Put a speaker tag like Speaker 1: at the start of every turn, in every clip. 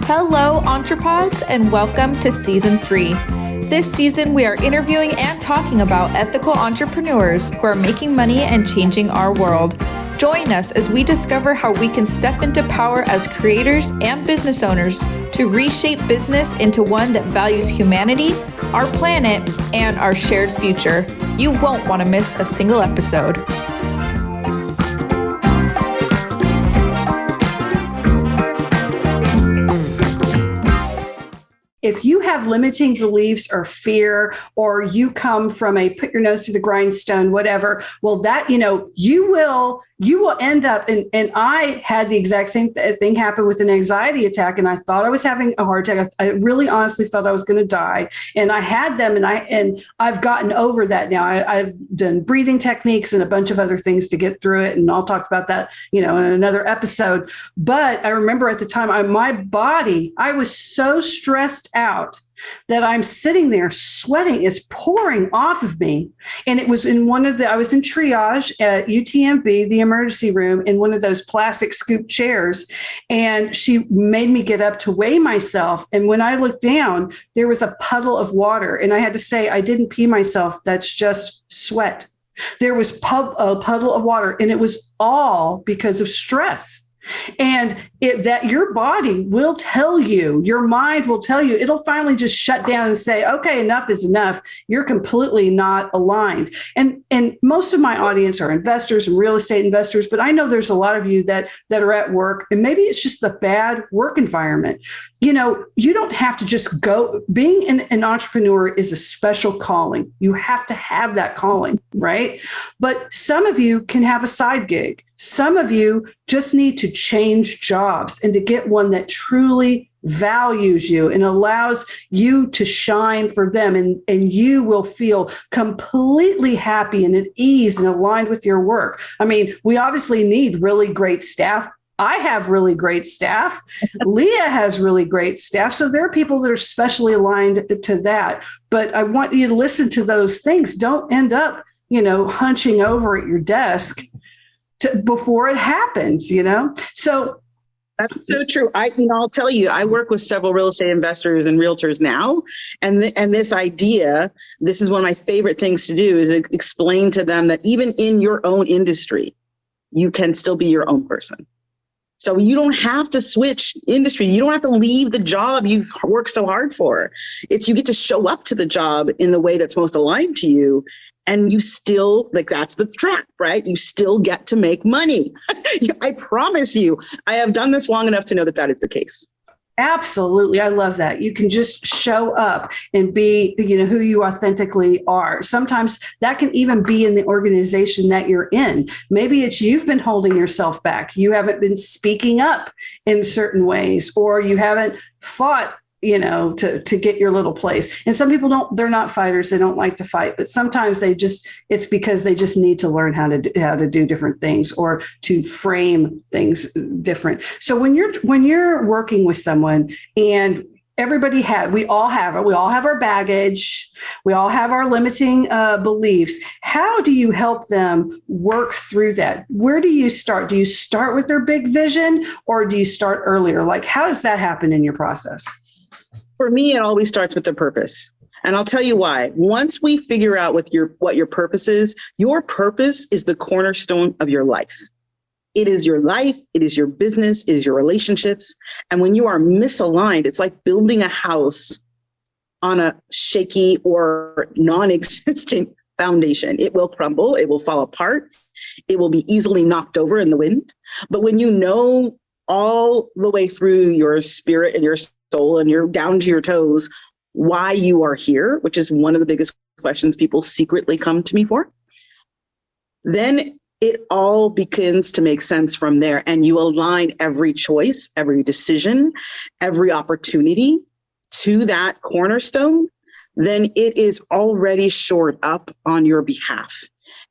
Speaker 1: Hello, EntrePods, and welcome to Season 3. This season, we are interviewing and talking about ethical entrepreneurs who are making money and changing our world. Join us as we discover how we can step into power as creators and business owners to reshape business into one that values humanity, our planet, and our shared future. You won't want to miss a single episode.
Speaker 2: If you have limiting beliefs or fear, or you come from a put your nose to the grindstone, whatever, well, that, you will end up, and I had the exact same thing happen with an anxiety attack, and I thought I was having a heart attack. I really honestly felt I was going to die, and I had them, and I've gotten over that now. I've done breathing techniques and a bunch of other things to get through it, and I'll talk about that, in another episode. But I remember at the time, my body, I was so stressed out that I'm sitting there, sweating is pouring off of me. And it was in I was in triage at UTMB, the emergency room, in one of those plastic scoop chairs. And she made me get up to weigh myself. And when I looked down, there was a puddle of water. And I had to say, I didn't pee myself. That's just sweat. There was a puddle of water, and it was all because of stress. And that your body will tell you, your mind will tell you, it'll finally just shut down and say, okay, enough is enough. You're completely not aligned. And most of my audience are investors and real estate investors, but I know there's a lot of you that are at work, and maybe it's just the bad work environment. You don't have to just go. Being an entrepreneur is a special calling. You have to have that calling, right? But some of you can have a side gig. Some of you just need to change jobs and to get one that truly values you and allows you to shine for them. And you will feel completely happy and at ease and aligned with your work. I mean, we obviously need really great staff. I have really great staff. Lia has really great staff. So there are people that are specially aligned to that. But I want you to listen to those things. Don't end up, hunching over at your desk before it happens, So
Speaker 3: that's so true. I'll tell you, I work with several real estate investors and realtors now. And this idea, this is one of my favorite things to do, is explain to them that even in your own industry, you can still be your own person. So you don't have to switch industry. You don't have to leave the job you've worked so hard for. You get to show up to the job in the way that's most aligned to you. And you still, that's the trap, right? You still get to make money. I promise you, I have done this long enough to know that is the case.
Speaker 2: Absolutely. I love that. You can just show up and be, who you authentically are. Sometimes that can even be in the organization that you're in. Maybe it's you've been holding yourself back. You haven't been speaking up in certain ways, or you haven't fought to get your little place. And some people they're not fighters. They don't like to fight, but sometimes it's because they just need to learn how to do different things or to frame things different. So when you're working with someone, and we all have it. We all have our baggage. We all have our limiting beliefs. How do you help them work through that? Where do you start? Do you start with their big vision, or do you start earlier? How does that happen in your process?
Speaker 3: For me, it always starts with the purpose. And I'll tell you why. Once we figure out what your purpose is the cornerstone of your life. It is your life. It is your business. It is your relationships. And when you are misaligned, it's like building a house on a shaky or non-existent foundation. It will crumble. It will fall apart. It will be easily knocked over in the wind. But when you know all the way through your spirit and your soul, and you're down to your toes, why you are here, which is one of the biggest questions people secretly come to me for, then it all begins to make sense from there. And you align every choice, every decision, every opportunity to that cornerstone, then it is already shored up on your behalf.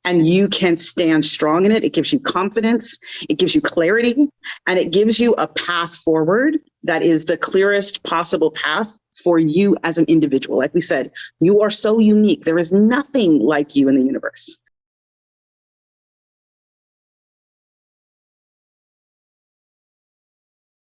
Speaker 3: And you can stand strong in it. It gives you confidence, it gives you clarity, and it gives you a path forward that is the clearest possible path for you as an individual. Like we said, you are so unique. There is nothing like you in the universe.